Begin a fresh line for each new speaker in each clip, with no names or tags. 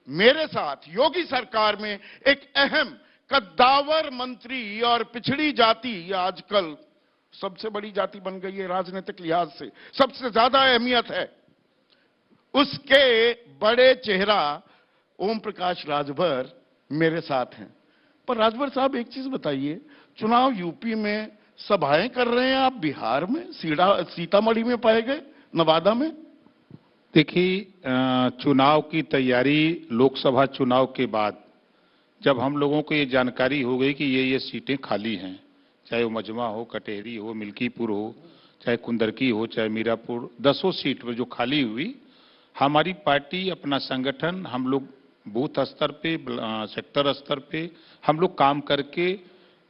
मेरे साथ योगी सरकार में एक अहम कद्दावर मंत्री और पिछड़ी जाति आजकल सबसे बड़ी जाति बन गई है राजनीतिक लिहाज से, सबसे ज्यादा अहमियत है, उसके बड़े चेहरा ओम प्रकाश राजभर मेरे साथ हैं। पर राजभर साहब एक चीज बताइए, चुनाव यूपी में सभाएं कर रहे हैं आप, बिहार में सीतामढ़ी में पाए गए, नवादा में।
देखिए, चुनाव की तैयारी लोकसभा चुनाव के बाद जब हम लोगों को ये जानकारी हो गई कि ये सीटें खाली हैं, चाहे वो मजमा हो, कटेहरी हो, मिल्कीपुर हो, चाहे कुंदरकी हो, चाहे मीरापुर, 10 सीट पर जो खाली हुई, हमारी पार्टी, अपना संगठन, हम लोग बूथ स्तर पे, सेक्टर स्तर पे हम लोग काम करके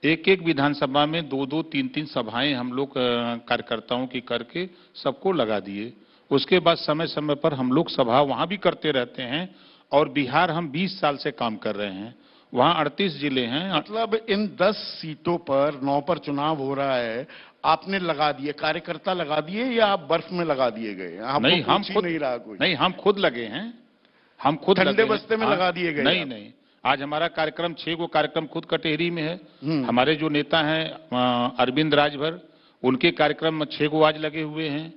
एक एक विधानसभा में 2-2, 3-3 सभाएं हम लोग कार्यकर्ताओं की करके सबको लगा दिए। उसके बाद समय समय पर हम लोग सभा वहां भी करते रहते हैं। और बिहार हम 20 साल से काम कर रहे हैं, वहां 38 जिले हैं।
मतलब इन 10 सीटों पर 9 पर चुनाव हो रहा है, आपने लगा दिए, कार्यकर्ता लगा दिए या आप बर्फ में लगा दिए गए?
नहीं, हम खुद नहीं रहा कोई। नहीं, हम खुद लगे हैं, हम खुद
ठंडे बस्ते में लगा दिए गए?
नहीं नहीं, आज हमारा कार्यक्रम 6 गो कार्यक्रम खुद कटेहरी में है। हमारे जो नेता हैं अरविंद राजभर, उनके कार्यक्रम 6 गो आज लगे हुए हैं।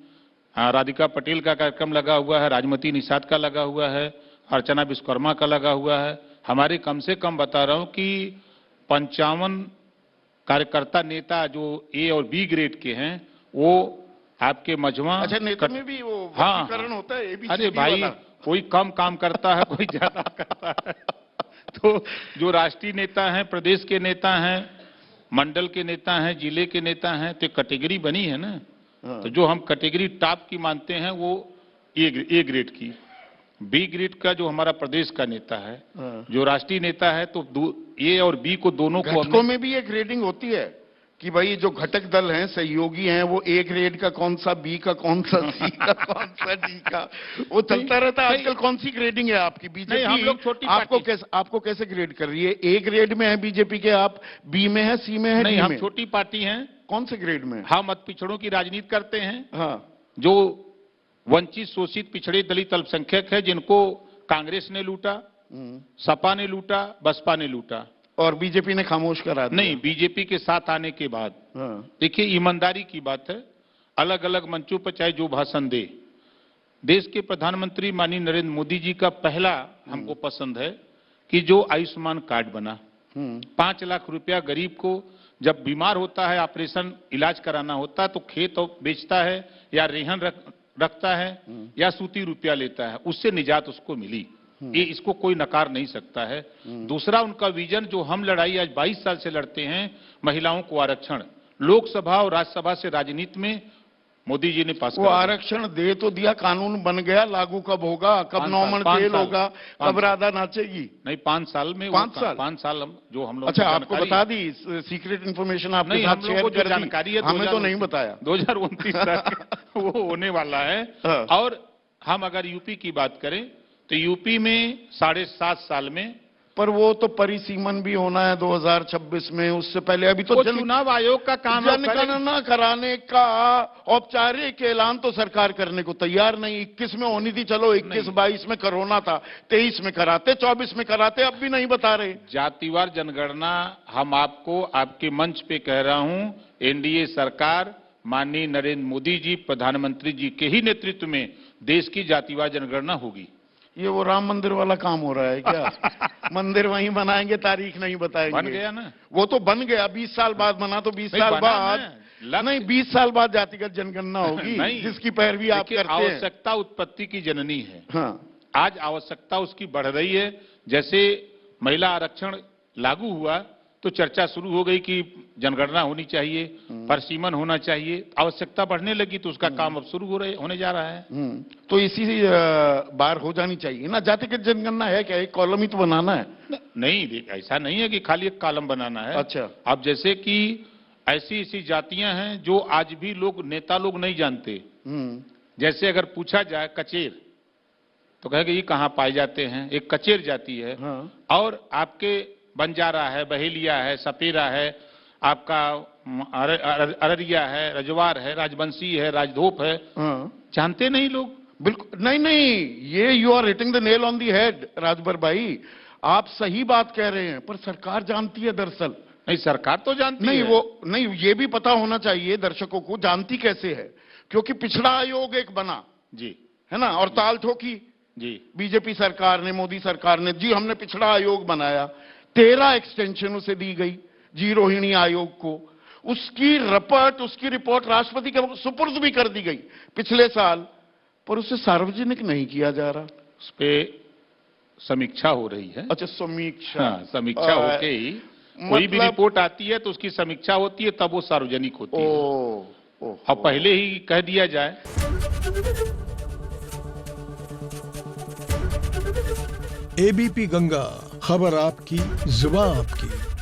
राधिका पटेल का कार्यक्रम लगा हुआ है, राजमती निषाद का लगा हुआ है, अर्चना विश्वकर्मा का लगा हुआ है। हमारे कम से कम बता रहा हूं कि 55 कार्यकर्ता नेता जो ए और बी ग्रेड के हैं, वो आपके मजमा।
अच्छा, नेता में भी वो वर्गीकरण होता है?
अरे भाई, कोई कम काम करता है, कोई ज्यादा करता है। तो जो राष्ट्रीय नेता हैं, प्रदेश के नेता हैं, मंडल के नेता हैं, जिले के नेता हैं, तो कैटेगरी बनी है ना। तो जो हम कैटेगरी टॉप की मानते हैं वो ए ग्रेड की, बी ग्रेड का जो हमारा प्रदेश का नेता है, जो राष्ट्रीय नेता है, तो ए और बी को दोनों को
घटकों में भी एक ग्रेडिंग होती है कि भाई जो घटक दल हैं, सहयोगी हैं, वो ए ग्रेड का कौन सा, बी का कौन सा, सी का कौन सा, डी का, वो चलता रहता है। आजकल कौन सी ग्रेडिंग है आपकी? बीजेपी
हम लोग छोटी
आपको कैसे ग्रेड कर रही है? ए ग्रेड में है बीजेपी के आप, बी में है, सी में है,
नहीं,
डी
हम
में?
छोटी पार्टी हैं।
कौन से ग्रेड में?
हम मत पिछड़ों की राजनीति करते हैं।
हाँ,
जो वंचित, शोषित, पिछड़े, दलित, अल्पसंख्यक है, जिनको कांग्रेस ने लूटा, सपा ने लूटा, बसपा ने लूटा,
और बीजेपी ने खामोश करा दिया।
नहीं, बीजेपी के साथ आने के बाद देखिए, ईमानदारी की बात है, अलग अलग मंचों पर चाहे जो भाषण दे, देश के प्रधानमंत्री माननीय नरेंद्र मोदी जी का पहला हमको पसंद है कि जो आयुष्मान कार्ड बना, 5 लाख रुपया गरीब को जब बीमार होता है, ऑपरेशन इलाज कराना होता है, तो खेत बेचता है या रेहन रखता है या सूती रुपया लेता है, उससे निजात उसको मिली। ये इसको कोई नकार नहीं सकता है। दूसरा, उनका विजन जो हम लड़ाई आज 22 साल से लड़ते हैं, महिलाओं को आरक्षण, लोकसभा और राज्यसभा से राजनीति में मोदी जी ने पास
वो आरक्षण दे तो दिया, कानून बन गया, लागू कब होगा? कब नॉर्मल तेल होगा? कब राधा नाचेगी?
नहीं, 5 साल में,
5
साल जो हम लोग।
अच्छा, आपको बता दी सीक्रेट इन्फॉर्मेशन? आपके साथ शेयर कर दी?
जानकारी है,
हमें तो नहीं बताया।
2029 तक वो होने वाला है। और हम अगर यूपी की बात करें तो यूपी में 7.5 साल में,
पर वो तो परिसीमन भी होना है 2026 में, उससे पहले अभी तो
चुनाव आयोग का काम है।
जनगणना कराने का औपचारिक ऐलान तो सरकार करने को तैयार नहीं। 21 में होनी थी, चलो 21-22 में कोरोना था, 23 में कराते, 24 में कराते, अब भी नहीं बता रहे।
जातिवार जनगणना हम आपको आपके मंच पे कह रहा हूं, एनडीए सरकार माननीय नरेंद्र मोदी जी, प्रधानमंत्री जी के ही नेतृत्व में देश की जातिवार जनगणना होगी।
ये वो राम मंदिर वाला काम हो रहा है क्या? मंदिर वहीं बनाएंगे, तारीख नहीं बताएंगे।
बन गया ना,
वो तो बन गया, 20 साल बाद बना, तो 20 साल बाद नहीं, 20 साल बाद जातिगत जनगणना होगी, जिसकी पैरवी आप करते हैं।
आवश्यकता उत्पत्ति की जननी है।
हाँ,
आज आवश्यकता उसकी बढ़ रही है। जैसे महिला आरक्षण लागू हुआ तो चर्चा शुरू हो गई कि जनगणना होनी चाहिए, परिसीमन होना चाहिए, आवश्यकता बढ़ने लगी तो उसका काम अब शुरू होने जा रहा है।
तो इसी बार हो जानी चाहिए ना जातिगत जनगणना? है क्या, एक कॉलम ही तो बनाना है?
नहीं, ऐसा नहीं है कि खाली एक कॉलम बनाना है।
अच्छा,
अब जैसे कि ऐसी जातियां हैं जो आज भी नेता लोग नहीं जानते। जैसे अगर पूछा जाए कचेर, तो कहेगा ये कहाँ पाए जाते हैं? एक कचेर जाति है। और आपके बंजारा है, बहेलिया है, सपेरा है, आपका अररिया है, रजवार है, राजवंशी है, राजधोप है, जानते नहीं लोग।
बिल्कुल नहीं नहीं, ये you are hitting the nail on the head Rajbhar भाई, आप सही बात कह रहे हैं, पर सरकार जानती है दरअसल।
नहीं, सरकार तो जानती
नहीं
है।
वो नहीं, ये भी पता होना चाहिए दर्शकों को, जानती कैसे है, क्योंकि पिछड़ा आयोग एक बना
जी
है ना, और ताल ठोकी
जी
बीजेपी सरकार ने, मोदी सरकार ने, जी हमने पिछड़ा आयोग बनाया, 13 एक्सटेंशन उसे दी गई, जी रोहिणी आयोग को, उसकी रिपोर्ट राष्ट्रपति के सुपुर्द भी कर दी गई पिछले साल, पर उसे सार्वजनिक नहीं किया जा रहा।
उस पे समीक्षा हो रही है।
अच्छा, समीक्षा।
हाँ, समीक्षा होके ही कोई भी रिपोर्ट आती है तो उसकी समीक्षा होती है, तब वो सार्वजनिक होती है।
ओ
अब पहले ही कह दिया जाए।
एबीपी गंगा, खबर आपकी, जुबान आपकी।